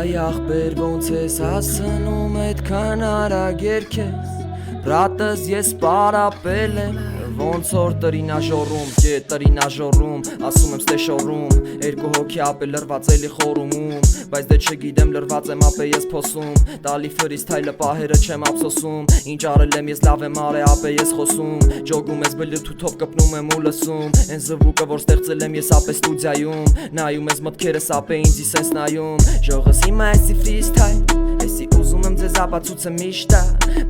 Ay ախպեր ոնց ես հասնում այդքան արագ երգես Բրատս ես պարապել եմ Ոնց որ տրինաժորում, տրինաժորում Ասում եմ ստեշորում Երկու հոգի ապե լրված էլի խորումում Բայց դե չգիտեմ լրված եմ ապե ես փոսում Տալի ֆրիստայլը պահերը չեմ ափսոսում Ինչ արել եմ ես լավ եմ արե ապե ես խոսում Ջոգում ես բլութութով կպնում եմ ու լսում Են զվուկը որ ստեղծել եմ ես ապե ստուդիայում Նայում ես մտքերս ապե ինձի սենց նայում Ժողս հիմա էսի ֆրիստայլ Էսի ուզում եմ ձեզ ապացուցեմ միշտա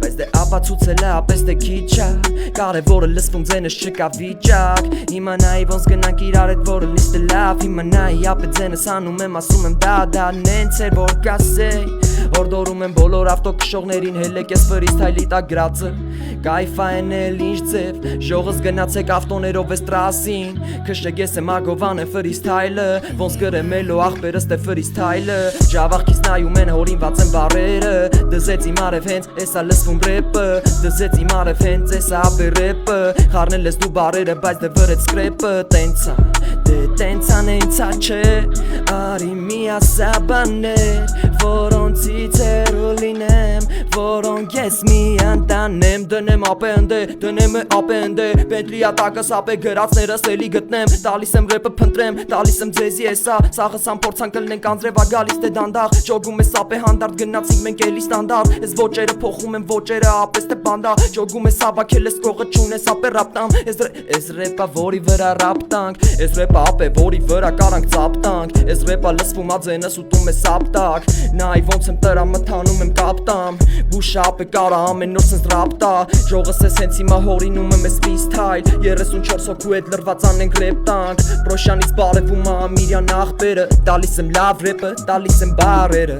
Բայց դե ապացուցելը ապես դե քիչ ա Կարևորը լսվում ձենս չկա վիճակ Հիմա նայի ոնց գնանք իրար էդ որը լիստը լավ Հիմա նայի ապե ձենս անում եմ ասում եմ դա նենց էր որ կասեի Հորդորում եմ բոլոր ավտոքշողներին հելեք ես ֆրիստայլի տակ գրածը Կայֆա են էլ ինչ ձև Ժողս գնացեք ավտոներով ես տրասին Քշեք ես եմ ագովան է ֆրիստայլը Ոնց գրեմ էլո աղբերս դե ֆրիստայլը Ժավախքից նայում են հորինված են բարերը Դզեց իմ արև հենց էսա լսվում ռեպը Դզեց իմ արև հենց էսա ապե ռեպը Խարնել ես դու բարերը բայց դե վրեց սկրեպը Տենցա դե տենցան ենցա չէ Արի մի ասա բաներ Որոնցից հեռու լինեմ Որոնք ես մի անտանեմ Դնեմ ապե ընդե, դնեմ է ապե ընդե Բենտլիա տակս ապե գրածներս էլի գտնեմ Տալիս եմ ռեպը փնտրեմ, տալիս եմ ձեզի էսա Սաղս ամփորձան կլնենք անձրևա գալիս դե դանդաղ Ջոգում ես ապե հանդարտ գնացինք մենք էլի ստանդարտ Ես ոճերը փոխում եմ ոճերը ապես թե բանդա Ջոգում ես ավակել ես կողը չունես ապե ռապտամ Ես ռեպա որի վրա ռապտանք Ես ռեպա ապե որի վրա կարանք ծապտանք Ես ռեպա լսվում ածենս ուտում ես ապտակ Նայ ոնց եմ տրա մթանում եմ կապտամ Բուշա ապե կարա ամեն նոր սենց ռապտա Ժողս ես հենց հիմա հորինում եմ ես ֆրիստայլ 34 հոգու հետ լրված անենք ռեպ տանք Պրոշյանից բարևում ա ամիրյան աղբերը Տալիս եմ լավ ռեպը, տալիս եմ բարերը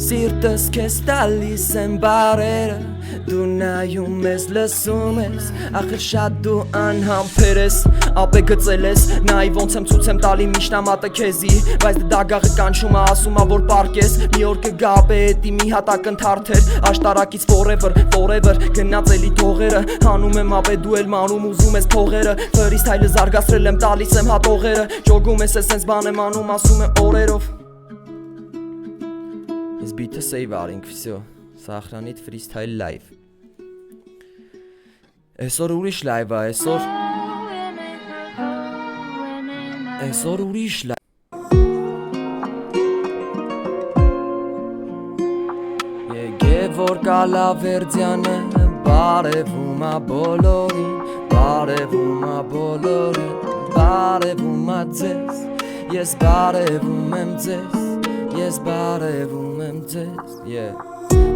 Սիրտս քեզ տալիս եմ բարերը Դու նայում ես լսում ես Ախր շատ դու անհամբեր ես Ապե գծել ես Նայ ոնց եմ ցույց եմ տալի միշտամատը քեզի Բայց դե դագաղը կանչում ա ասում ա որ պարկ ես Մի օր կգա ապե էտի մի հատակ ընդհարթեր Աշտարակից forever Գնաց էլի թողերը Հանում եմ ապե դու էլ մանում ուզում ես փողերը Ֆրիստայլը զարգացրել եմ տալիս եմ հատողերը Ջոգում ես սենց բան եմ անում ասում եմ օրերով Ես բիթը սեյվ արինք, վսյո Սախրանիտ ֆրիստայլ լայվ Այսօր ուրիշ լայվ ա, այսօր ուրիշ լայվ Եգև որ կալավերձյանը բարևում ա բոլորին Բարևում ա բոլորին, բարևում ա ձեզ Ես բարևում եմ ձեզ Ես բարևում եմ ձեզ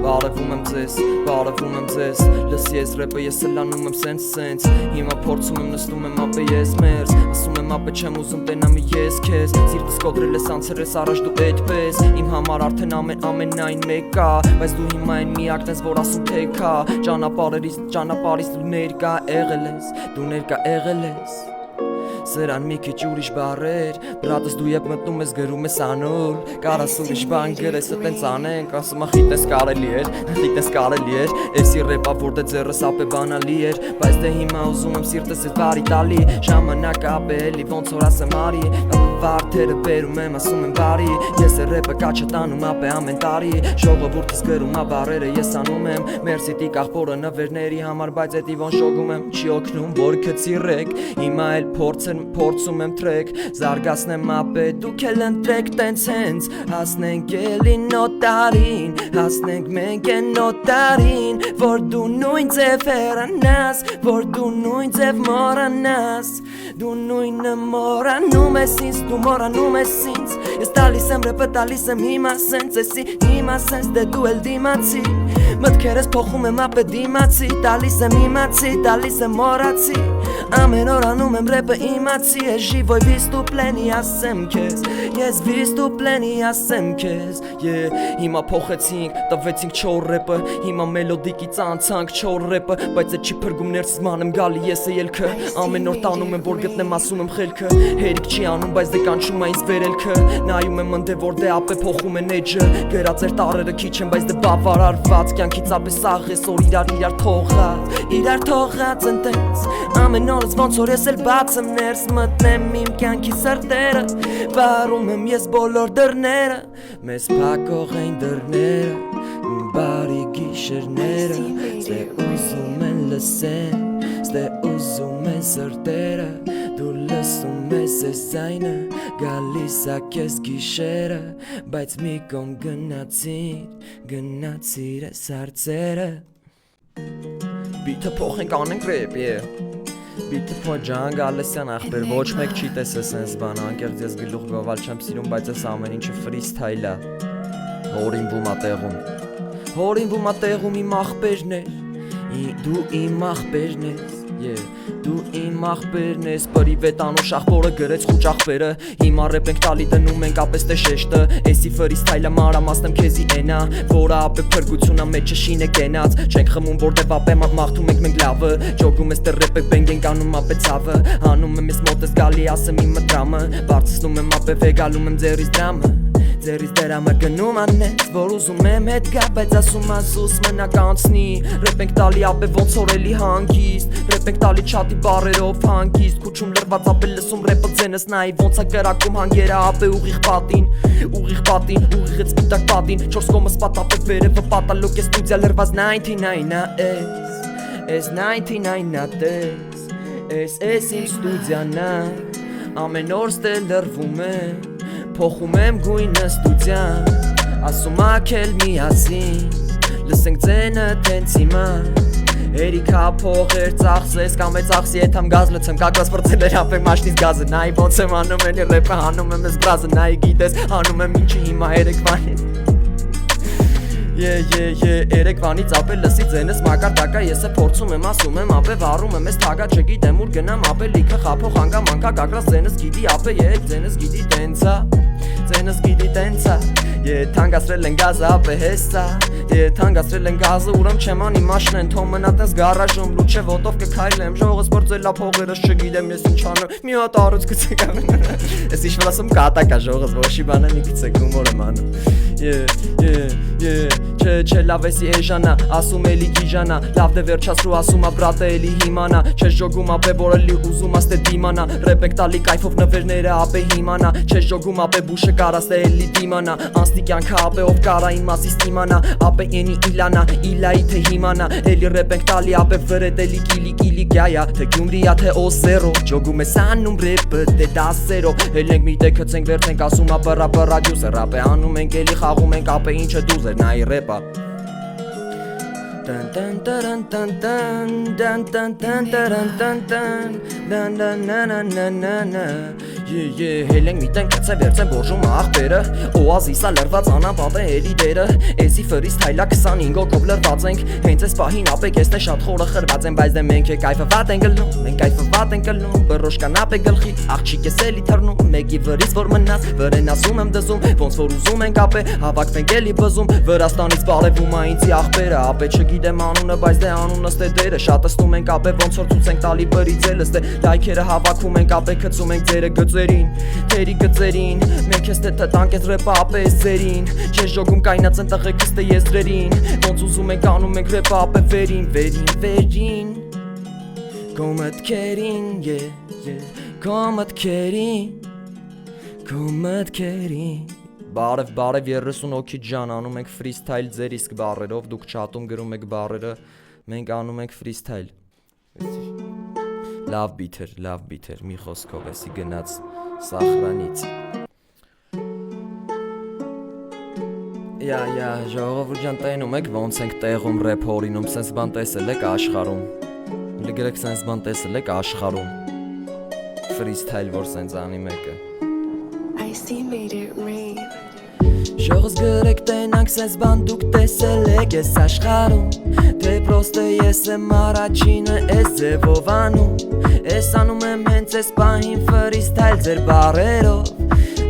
Բարևում եմ ձեզ Լսի ես ռեպը ես սլանում եմ սենց Հիմա փորձում եմ նստում եմ ապե ես մերս Ասում եմ ապե չեմ ուզում տենամի ես քեզ Սիրտս կոտրել ես անցեր ես առաջ դու էդպես Իմ համար արդեն ամենայն մեկ ա Բայց դու հիմա են միակն ես որ ասում թե կա Ճանապարհից դու ներկա եղել ես Դու ներկա եղել ես Սրան մի քիչ ուրիշ բարեր Բրատս դու եբ մտնում ես գրում ես անուլ Կարաս ուրիշ բան գրես տենց անենք Ասում ա խիտնես կարելի էր Էսի ռեպա որ դե ձեռս ապե բանալի էր Բայց դե հիմա ուզում եմ սիրտս ես բարի տալի Ժամանակ ապե էլի ոնց որ ասեմ արի Վարդերը բերում եմ ասում եմ բարի Ես է ռեպը կաչը տանում ապե ամեն տարի Ժողովուրդս գրում ա բարերը ես անում եմ Մերսիտի կաղբորը նվերների համար Բայց էտի ոնց շոգում եմ չի օգնում որ կծիրեք Հիմա էլ փորձում եմ թրեք Զարգացնեմ ապե դուք էլ ընտրեք տենց հենց Հասնենք էլի նոտարին Հասնենք մենք են նոտարին Որ դու նույն ձև հեռանաս Որ դու նույն ձև մորանաս Դու նույնը մորանում ես ինձ Դու մորանում ես ինձ Ես տալիս եմ ռեպը տալիս եմ հիմա սենց Էսի հիմա սենց դե դու էլ դիմացի Մտքերս փոխում եմ ապե դիմացի Տալիս եմ իմացի, տալիս եմ մորացի Ամեն օր անում եմ ռեպը իմացի Ես ժիվոյ վիստուպլենի ասեմ քեզ Ես վիստուպլենի ասեմ քեզ Հիմա փոխեցինք, տվեցինք չոր ռեպը Հիմա մելոդիկից անցանք չոր ռեպը Բայց է չի փրգում ներսից մանեմ գալի ես է ելքը Ամեն օր տանում եմ որ գտնեմ ասում եմ խելքը Հերիք չի անում բայց դե կանչում ա ինձ վերելքը Նայում եմ ընդե որ դե ապե փոխում են էջը Գրած էր տարերը քիչ են բայց դե բավարարված Կյանքից ապե սաղ ես որ իրար թողած ընտենց Ամեն նորից ոնց որ ես էլ բացեմ ներս մտնեմ իմ կյանքի սրտերը վարում եմ ես բոլոր դռները մեզ փակող են դռները բարի գիշերները ստե ուզում են լսեն ստե ուզում են սրտերը դու լսում ես ես ձայնը գալիս ա քեզ գիշերը բայց մի կողմ գնացիր ես հարցերը Բիթը փոխենք անենք ռեփ, Բիթը փոխ ջան գալեսյան ախպեր, ոչ մեկ չի տեսե սենց բան, անկեղծ ես գլուխ գովալ չեմ սիրում, բայց ես ամեն ինչը ֆրիստայլ ա Հորինվում ա տեղում իմ ախպերն էր, դու իմ ախպերն ես Դու իմ ախպերն ես, պրիվետ անուշ ախպորը գրեց խուճ ախպերը Հիմա ռեպ ենք տալի դնում ենք ապես տե շեշտը Էսի ֆրիստայլը մանրամասնեմ քեզի էնա Որը ապե փրկությունա մեջը շինը կենած Չենք խմում որտև ապե մաղթում ենք մենք լավը Ջոգում ես տե ռեպ բենք ենք անում ապե ցավը Հանում եմ ես մոտ ես գալի ասեմ իմ մտրամը Բարձրացնում եմ ապե վեգալում եմ ձերից դրամը Ձերից դերամը գնում անեց, որ ուզում եմ հետ գա, բայց ասում ասուս մնակ անցնի Ռեպ ենք տալի ապե ոնց օրելի հանգիստ Ռեպ ենք տալի չատի բարերով հանգիստ Քուչում լրված ապե լսում ռեպը ձենս նայի Ոնց ա կրակում հանգերը ապե ուղիղ պատին Ուղիղ սպիտակ պատին Չորս կոմս պատ ապե վերևը պատալոկ է ստուդիա լրված 99-ա Էս 99-ա տես Էս իմ ստուդիանա Ամեն օր ստե լրվում է Փոխում եմ գույնը ստուդիան Ասում ակել միասին Լսենք ձենը տենց հիմա Երիքա փողեր ծախսես կամ է ծախսի ետ համ գազ լցեմ Կակված պրծել էր ապեք մաշնից գազը Նայի ոնց եմ անում են ռեպը հանում եմ ես բրազը Նայի գիտես հանում եմ ինչի հիմա երեկվանին Երեկվանից ապե լսի ձենս մակարդակա Ես է փորձում եմ ասում եմ ապե վառում եմ ես թագա Չգիտեմ ուր գնամ ապե լիքը խափող հանգա մանկա Կակրած ձենս գիտի ապե ձենս գիտի տենցա Ձենս գիտի տենցա Թանգացրել են գազը ապե հեսա Թանգացրել են գազը ուրեմ չեմ անի մաշնեն Թոմ մնա տես գարաժում լուչե ոտով կքայլեմ Ժողս բրձելա փողերս չգիտեմ ես ինչ անեմ Մի հատ առուց գցեք ամեն Ես իշվր ասում կատակա ժողս ոչի բանը մի գցեք հումոր եմ անում Չէ լավ էսի էժանա ասում էլի գիժանա Լավ դե վերջացրու ասում ա բրատը էլի հիմանա Չես ժոգում ապե որելի ուզում աստե դիմանա Ռեպ ենք տալի կայֆով նվերները ապե հիմանա Չես ժոգում ապե բուշը կարաստե էլի դիմանա Անստի կյանքը ապե ով կարա իմ ասիստ իմանա Ապե ենի իլանա իլայի թե հիմանա Էլի ռեպ ենք տալի ապե վրետ էլի կիլի գյայա Թե գյումրիա թե օսերո Ժոգում ես անում ռեպը դե դասերով Էլ ենք մի տե քցենք վերցենք ասում ա բրա դյուսեր Ապե անում ենք էլի խաղում ենք ապե ինչը դուզեր նայի ռեպա Հելենք միտեն կծե վերցեն բորժում աղբերը Օազիսա լրված անապատը էլի դերը Էզի ֆրիստայլա 25 օկով լրված ենք Հենց ես պահին ապեք ես թե շատ խորը խրված են Բայց դե մենք է կայֆվատ են գլնում Մենք կայֆվատ են գլնում Բրոշկան ապե գլխի Աղջիկ ես էլի թռնում Մեկի վրից որ մնաց Վրեն ասում եմ դզում Ոնց որ ուզում ենք ապե Հավաքվենք էլի բզում Վրաստանից բարևում ա ինձի աղբերը Ապե չգիտեմ անունը բայց դե անունս դե դերը Շատստում ենք ապե ոնց որ ցույց ենք տալի բրիձելս Դե լայքերը հավաքում ենք ապե գցում ենք ձերը Թերի գծերին Մենք ես թե տանք ես ռեպը ապե ես ձերին Չես ժոգում կայնած են տղեկս թե ես դրերին Ոնց ուզում ենք անում ենք ռեպը ապե վերին Կոմըտքերին Բարև 30 օքի ջան անում ենք ֆրիստայլ ձեր իսկ բարերով Դուք չատում գրում եք բարերը Մենք անում ենք ֆրիստայլ Լավ բիթեր, մի խոսքով էսի գնաց սախրանից ժողովուրդ ջան տենում եք ոնց ենք տեղում ռեպ հորինում Սենց բան տեսել եք աշխարում Լգրեք սենց բան տեսել եք աշխարում Ֆրիստայլ որ սենց անի մեկը Ժողս գրեք տենանք սենց բան դուք տեսել եք ես աշխարում Թե պրոստը ես եմ առաջինը ես ձևով անում Ես անում եմ հենց ես պահին ֆրիստայլ ձեր բարերով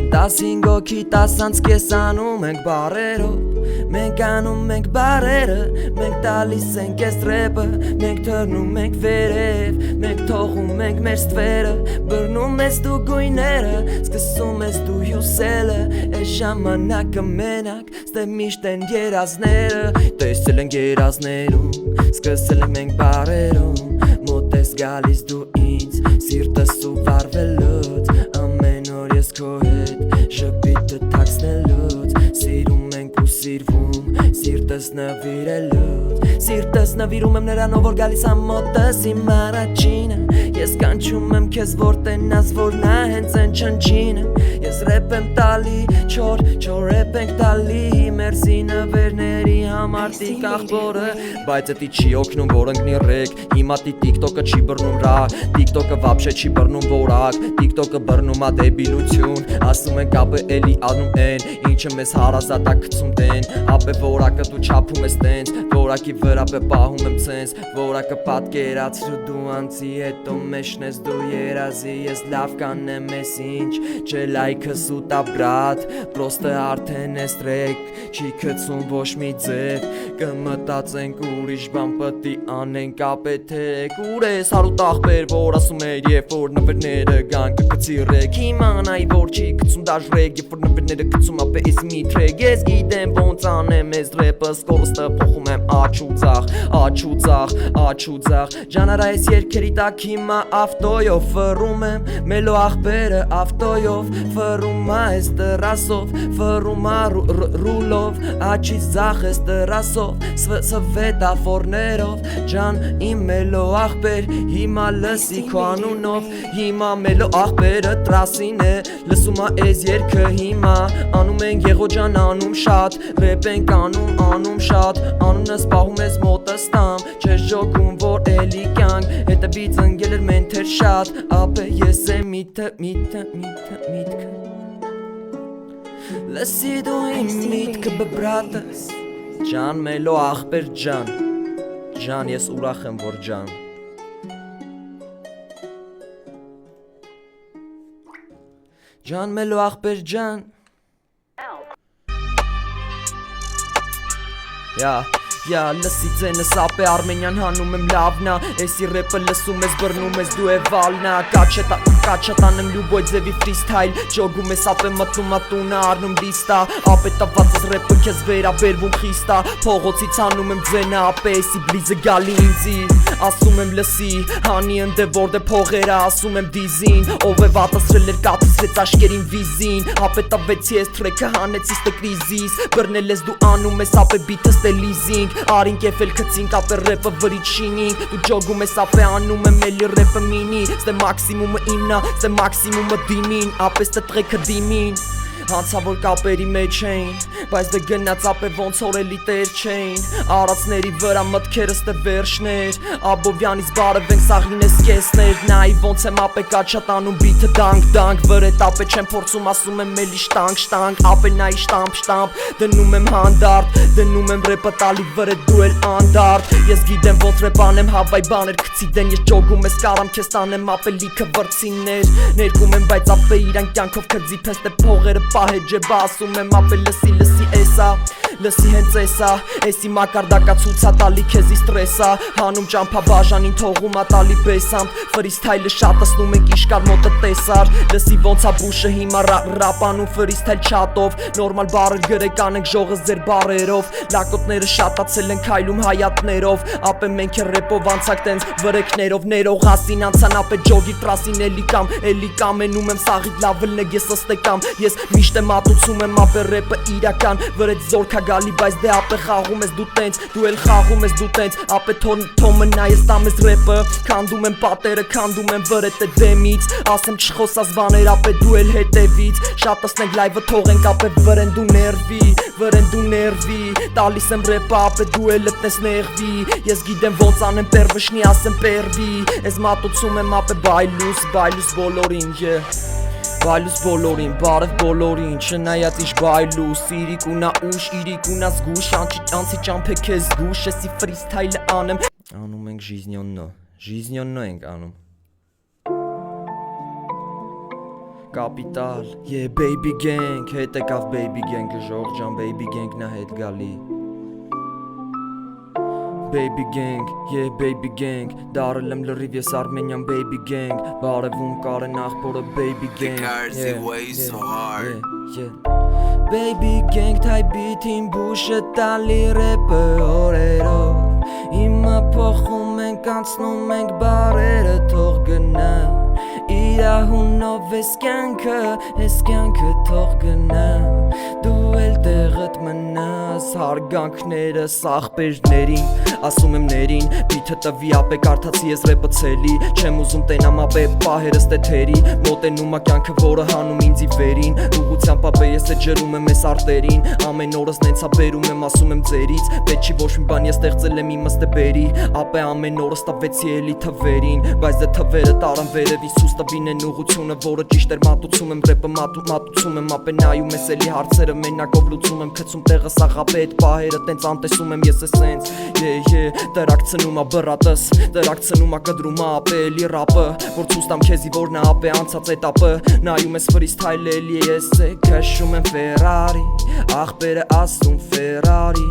15 օքի 10 անց կես անում ենք բարերով Մենք անում ենք բարերը Մենք տալիս ենք ես ռեպը Մենք թռնում ենք վերև Մենք թողում ենք մեր ստվերը Բռնում ես դու գույները Սկսում ես դու հյուսելը Ես ժամանակը մենակ Ստե միշտ են երազները Տեսել ենք երազներում Սկսել ենք մենք բարերում Մոտ ես գալիս դու ինձ Սիրտս ու վարվելուց ամեն օր ես քո հետ ժպիտը թաքցնելուց Սիրում ենք ու սիրվում սիրտս նվիրելուց Սիրտս նվիրում եմ նրանով որ գալիս եմ մոտս իմ առաջինը Ես կանչում եմ քեզ որ տենաս որ նա հենց են չնչինը Ես ռեպ եմ տալի չոր ռեպ ենք տալի Մերսի նվերների համար տիկ աղբորը Բայց էտի չի օգնում որ ընկնի ռեկ Հիմա տիկտոկը չի բռնում ռակ Տիկտոկը վաբշե չի բռնում որակ Տիկտոկը բռնում ա դեբիլություն Ասում են կապը էլի անում են Ինչը մեզ հարազատ ա գցում տեն Ապե որակը դու չափում ես տենց Որակի վրա պե պահում եմ ցենց Որակը պատկերացրու դու անցի հետո մեջն ես դու երազի Ես լավ կանեմ ես ինչ Չէ լայքս ու տա բրատ Պրոստը արդեն ես տրեք Չի կծում ոչ մի ձև Կմտածենք ուրիշ բան պտի անենք ապեթեք Ուր ես հարուտ աղբեր որ ասում էր Երբ որ նվերները գան կգցի ռեք Իմանայի որ չի գցում դաժ ռեք Երբ որ նվերները գցում ապե ես մի թրեք Ես գիտեմ ոնց անեմ ես ռեպը Սկորստը փոխում եմ աչ ու ձախ Ջանարա ես երկերի տակ հիմա ավտոյով Վռում եմ մելո աղբերը ավտոյով Վռում ա ես տրասով Վռում ա ռուլով Աչից ձախ ես տրասով Սվետաֆորներով Ջան իմ մելո աղբեր Հիմա լսի քո անունով Հիմա մելո աղբերը տրասին է Լսում ա ես երկը հիմա Անում ենք եղո ջան անում շատ Ռեպ ենք անում շատ Անունս պահում ես մոտս տամ Չես ժոգում որ էլի կյանք Հետևից ընգել էր մենթեր շատ Ապե ես է միտքը Լսի դու իմ միտքը բբրատս Ջան մելո աղբեր ջան Ջան ես ուրախ եմ որ ջան Ջան մելո աղբեր ջան Լսի ձենս ապե արմենյան հանում եմ լավնա Էսի ռեպը լսում ես բռնում ես դու է վալնա Կաչատանեմ լյուբոյ ձևի ֆրիստայլ Ճոգում ես ապե մտնում ատունը առնում դիստա Ապե տված ես ռեպը քեզ վերաբերվում խիստա Փողոցից հանում եմ ձենը ապե էսի բլիզը գալի ինձի Ասում եմ լսի հանի ընդ է որդ է փողերը ասում եմ դիզին Ով է վատացրել էր կաթսրեց աշկերին վիզին Ապե տվեցի ես թրեքը հանեցի ստկրիզիս Բռնել ես դու անում ես ապե բիթս տե լիզինգ Արին կեֆել կծինք ապե ռեպը վրիչ շինինք Դու ճոգում ես ապե անում եմ էլի ռեպը մինի Ստե մաքսիմումը իմնա, ստե մաքսիմումը դիմին Ապե ստե տղեքը դիմին Հանցավոր կապերի մեջ էին Բայց դե գնաց ապե ոնց որ էլի տեր չէին Արածների վրա մտքերս տե վերջներ Աբովյանից բարև ենք սաղին ես կեսներ Նայի ոնց եմ ապե կաչատանում բիթը դանք Վրետ ապե չեմ փորձում ասում եմ էլի շտանք Ապե նայի շտամp Դնում եմ հանդարտ Դնում եմ ռեպը տալի վրետ դու էլ անդարտ Ես գիտեմ ոնց ռեպ անեմ հավայ բաներ քցի դեն Ես ճոգում ես կարամ քեզ տանեմ ապե լիքը վրցիններ Ներկում եմ բայց ապե իրանք կյանքով քրձիփ ես տե փողերը Պահե ջեբա ասում եմ ապե լսի էսա Լսի հենց էսա Էսի մակարդակա ցուցա տալի քեզի ստրեսա Հանում ճամփա բաժանին թողում ա տալի բեսամ Ֆրիստայլը շատացնում ենք իշկար մոտը տեսար Լսի ոնց ա բուշը հիմա ռապանում ֆրիստայլ չատով Նորմալ բարեր գրեք անենք ժողս ձեր բարերով Լակոտները շատացել են քայլում հայատներով Ապե մենք է ռեպով անցակ տենց վրեքներով Ներողասին անցան ապե ջոգի տրասին էլի կամ Էնում եմ սաղիտ լավ լնեք ես ըստեկամ Ես միշտ եմ ատուցում եմ ապե ռեպը իրական Վրետ զորքա գալի բայց դե ապե խաղում ես դու տենց Դու էլ խաղում ես դու տենց Ապե թոմը նայես տամ ես ռեպը Քանդում եմ պատերը, քանդում եմ վրետ է դեմից Ասեմ չխոսած բաներ ապե դու էլ հետևից Շատացնենք լայվը թողենք ապե վրեն դու ներվի Տալիս եմ ռեպը ապե դու էլ լտնես նեղվի Ես գիտեմ ոնց անեմ պերվշնի ասեմ պերվի Ես մատուցում եմ ապե բայլուս բոլորին Բայլուս բոլորին, բարև բոլորին, չնայած իշ բայլուս Իրիկ ունա ուշ, իրիկ ունա զգուշ, անցի ճամփ է քեզ զգուշ Էսի ֆրիստայլը անեմ Անում ենք ժիզնյոննո ենք անում Կապիտալ, baby gang, հետ եկավ baby gang-ը ժող ջան, baby gang-ն ա հետ գալի Baby gang, դարել եմ լրիվ ես արմենյան baby gang Բարևում կարեն աղբորը baby gang Baby gang type beat-ին բուշը տալի ռեպը օրերով Հիմա փոխում ենք Մենք անցնում ենք բարերը թող գնա Իրահունով ես կյանքը թող գնա Դու էլ տեղդ մնաս հարգանքներս աղբերներին Ասում եմ ներին Բիթը տվի ապե կարդացի ես ռեպը ցելի Չեմ ուզում տենամ ապե պահերս տեթերի Մոտենում ա կյանքը որը հանում ինձի վերին Ուղղությամբ ապե ես է ջրում եմ ես արտերին Ամեն օրս նենցա բերում եմ ասում եմ ձերից Պետք չի ոչ մի բան ես ստեղծել եմ իմս դեպերի Ապե ամեն օրս տվեցի էլի թվերին Բայց դե թվերը տարան վերևի սուս տվին են ուղությունը Որը ճիշտ էր մատուցում եմ ռեպը մատուցում եմ Ապե նայում ես էլի հարցերը մենակով լուծում եմ Քցում տեղը սաղապե այդ պահերը տենց անտեսում եմ ես սենց Տրակցնում ա բռատս Տրակցնում ա կդրում ա ապե էլի ռապը Որ ցուստամ քեզի որ նա ապե անցած էտապը Նայում ես ֆրիստայլ էլի ես է քշում եմ Ferrari Աղբերը ասում Ferrari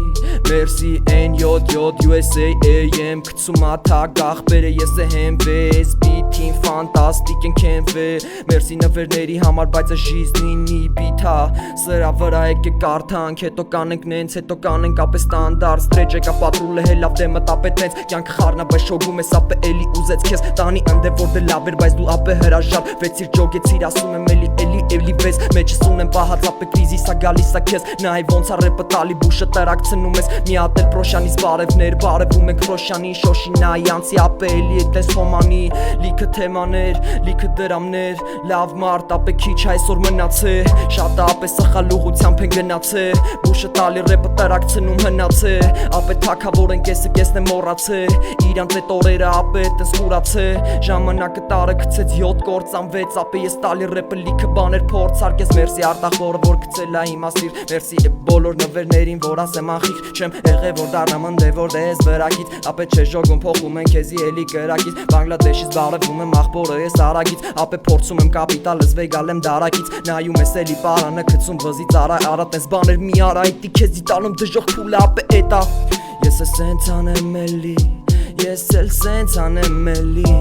Merci N7 USA AM Քցում ա թագ աղբերը ես է հեմվես Բիթին ֆանտաստիկ են կենվե Merci նվերների համար բայց է ժիզնինի բիթա Սրա վրա եկե կարդանք Հետո կանենք նենց հետո կանենք ապե ստանդարդ Ստրեջ եկա պատրուլը հելավ դեմը տապե տենց Կյանքը խառնա բայց շոգում ես ապե էլի ուզեց քեզ Տանի ընդե որ դե լավ էր բայց դու ապե հրաժար Վեցիր ջոգեցիր ասում եմ էլի վեց Մեջս ունեմ պահած ապե կրիզիսա գալիս ա քեզ Նայ ոնց ա ռեպը տալի բուշը տրակցնում ես Մի հատ էլ պրոշյանից բարևներ բարևում ենք Ռոշյանի շոշի նայ անցի ապե էլի էտես հոմանի Լիքը թեմաներ, լիքը դրամներ Լավ մարդ ապե քիչ այսօր մնաց է Շատ ապե սխալ ուղությամբ են գնաց է Բուշը տալի ռեպը տրակցնում հնաց է Ապե թակավոր ենք եսը կեսն է մոռաց է Իրանց էտ օրերը ապե տես խուրաց է Ժամանակը տարը գցեց 7 կործան 6 Ապե ես տալի ռեպը լիքը բաներ փորձ Արկես մերսի արտախորը որ գցել ա իմաստիր Մերսի բոլոր նվերներին որ ասեմ անխիք Չեմ եղե որ դառնամ ընդե որ դե ես վրակից Ապե չէ ժոգում փոխում են քեզի էլի կրակից Բանգլադեշից բարևում եմ աղբորը ես արագից Ապե փորձում եմ կապիտալս վեգալ եմ դարակից Նայում ես էլի պարանը գցում վզից արա տես բաներ մի արա Այդի քեզի տալում դժող փուլը ապե էտա Ես է սենց անեմ էլի Ես էլ սենց անեմ էլի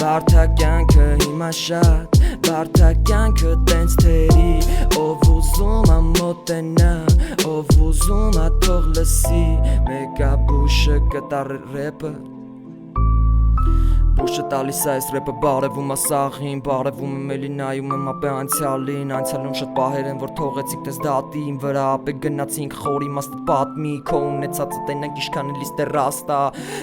Բարդա կյանքը հիմա շատ Բարդա կյանքը տենց թերի Ով ուզում ա մոտենա Ով ուզում ա թող լսի Մեկա բուշը կտար ռեպը Բուշը տալիս ա ես ռեպը բարևում ա սաղին Բարևում եմ էլի նայում եմ ապե անցյալին Անցյալում շատ պահեր են որ թողեցիք տես դատին Վրա ապե գնացինք խոր իմաստը պատմի Քո ունեցածը տենանք իշքան էլիս դե ռաստա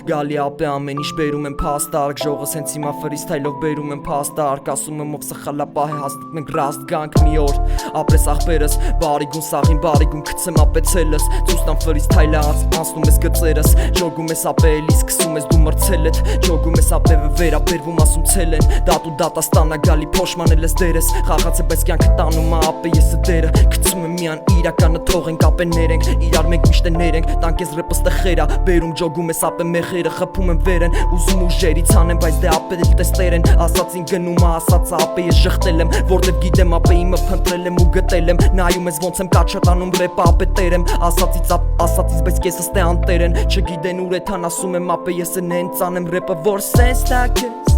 Գալի ապե ամեն ինչ բերում եմ փաստարկ Ժողս հենց հիմա ֆրիստայլով բերում եմ փաստարկ Ասում եմ ով սխալա պահ է հաստատ մենք ռաստ գանք մի օր Ապրես աղբերս բարիգուն սաղին բարիգուն քցեմ ապե ցելս Ցուստան ֆրիստայլը անցնում ես գծերս Ջոգում ես ապե էլի սկսում ես դու մրցելդ Ջոգում ես ապե վերաբերվում ասում ցել են Դատու դատաստանա գալի փոշմանել ես դերես Խաղաց է բայց կյանքը տանում ա ապե եսը դերը Քցում եմ միան իրականը թողենք ապե ներենք Իրար մենք միշտ ներենք տանք ես ռեպը ստեղերա Բերում ջոգում ես ապե մեխերը խփում են վերեն Ուզում ուժերից անեմ բայց դե ապե էլ տեստեր են Ասածին գնում ա ասածը ապե ես ժխտել եմ Որտեվ գիտեմ ապե իմը փնտրել եմ ու գտել եմ Նայում ես ոնց եմ կաչատանում ռեպը ապե տերեմ Ասածից բայց կեսս տե անտեր են Չգիտեն ուր էթան ասում եմ ապե ես են հենց անեմ ռեպը որ սենց տակես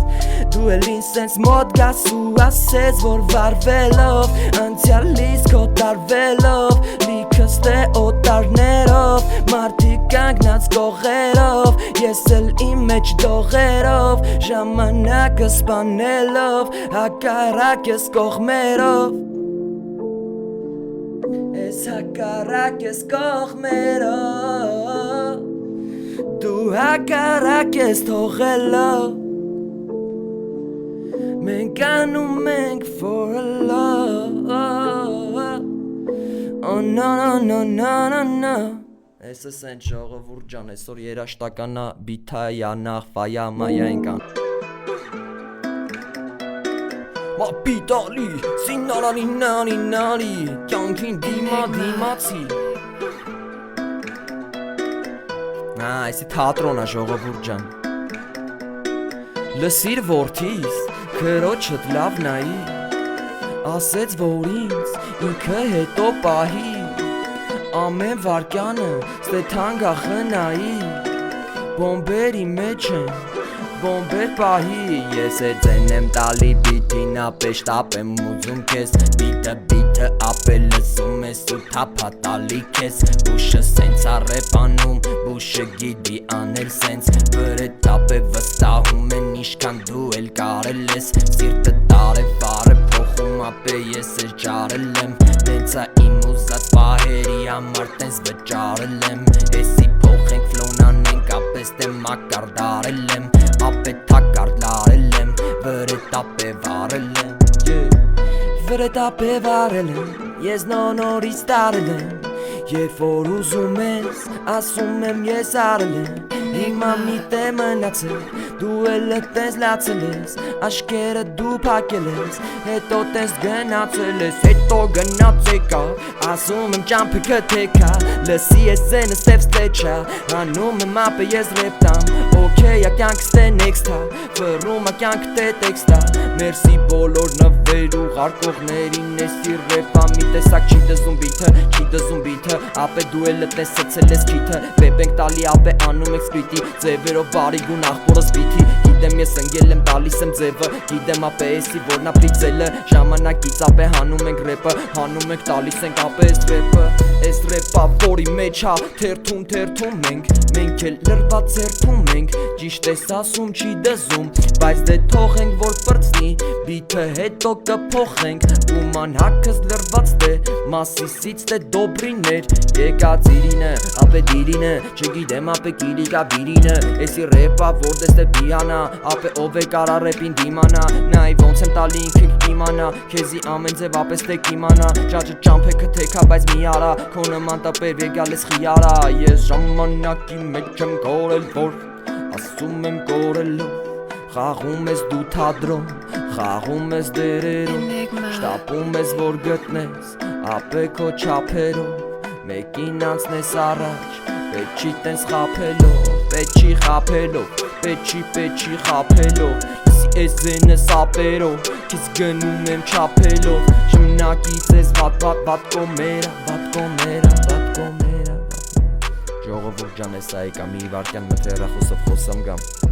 Դու էլ ինձ սենց մոտ գաս ու ասես որ վարվելով Անցյալից քո տարվելով Լիքս թե օտարներով Մարդիկ կանգնած կողերով Ես էլ իմ մեջ դողերով Ժամանակը սպանելով Հակառակ ես կողմերով Ես հակառակ ես կողմերով Դու հակառակ ես թողելով Մենք անում ենք for a love Oh no no no no no no Ես է սենց ժողովուրդ ջան այսօր երաշտականա բիթայա նախվայա մայա ենք ան Մա պիտալի սինարանի նանի նանի Կյանքին դիմացի Այսի թատրոնա ժողովուրդ ջան Լսիր որդիս Քրոջդ լավ նայի Ասեց որ ինձ ինքը հետո պահի Ամեն վարկյանը ստեթանգա խնայի Բոմբերի մեջ են Բոմբեր պահի Ես է ձեն եմ տալի բիթին ապե շտապ եմ ուզում քեզ Բիթը ապե լսում ես ու թափատալիք ես Բուշը սենց առեպանում, բուշը գիտի անել սենց Վրե տապ է վստահում են իշքան դու էլ կարել ես Սիրտը տարև է փոխում ապե ես ես ջարել եմ Նենցա իմ ուզած պահերի համար տենց վճարել եմ Էսի փոխենք ֆլոուն անենք ապես դե մակար դարել եմ Ապե թակարդ լարել եմ, վրե տապ է վարել եմ Վրե տապ է վարել եմ, ես նորից տարել եմ Երբ որ ուզում ես, ասում եմ ես արել եմ Հիմա միտ է մնացել, դու էլ տես լացել ես Աշկերը դու պակել ես, հետո տես գնացել ես Հետո գնաց եկա, ասում եմ ճամպը կթեկա Լսի ես զենը ստև ստեչա, հանում եմ ապը ես ռեպտամ Okay, ակյանքս տե նեքստա, վրում ակյանք տե տեքստա Մերսի բոլոր նվեր ու ղարկողներին էսի ռեպա Մի տեսակ չի դզում բիթը, ապե դու էլ տեսեցել ես քիթը Վեպ ենք տալի ապե անում ենք սկրիտի Ձևերով բարի գուն աղբորս պիթի Գիտեմ ես ընգել եմ տալիս եմ ձևը Գիտեմ ապե էսի որնա պրիցելը Ժամանակից ապե հանում ենք ռեպը Հանում ենք տալիս ենք ապե ես ռեպը Ես ռեպա որի մեջ հա թերթում Մենք էլ լրված երթում ենք Ճիշտ ես ասում չի դզում Բայց դե թողենք որ պրծնի Բիթը հետո կփոխենք Ուման հակս լրված դե Մասիսից դե դոբրիներ Եկած իրինը, ապե դիրինը Չգիտեմ ապե կիլիկա վիրինը Էսի ռեպա որ դես դե պիանա Ապե ով է կարա ռեպին դիմանա Նայ ոնց եմ տալի ինքը կիմանա Քեզի ամեն ձև ապես դե կիմանա Ճաճը ճամփ է կթեկա բայց մի արա Քո նման տպեր եկալ ես խիարա Ես ժամանակի մեջ եմ կորել որ Ասում եմ կորելով Խաղում ես դու թադրում Խաղում ես դերերով Շտապում ես որ գտնես Ապե քո չափերով Մեկին անցնես առաջ Պեչի տենց խապելով Պեչի խապելով Պեչի խապելով Լսի ես զենը սապերով Քեզ գնում եմ չափելով Շմնակից ես վատ կոմերա Ժողովուրդ ջան ես այկա մի վարկյան մթ հեռախոսով խոսամ գամ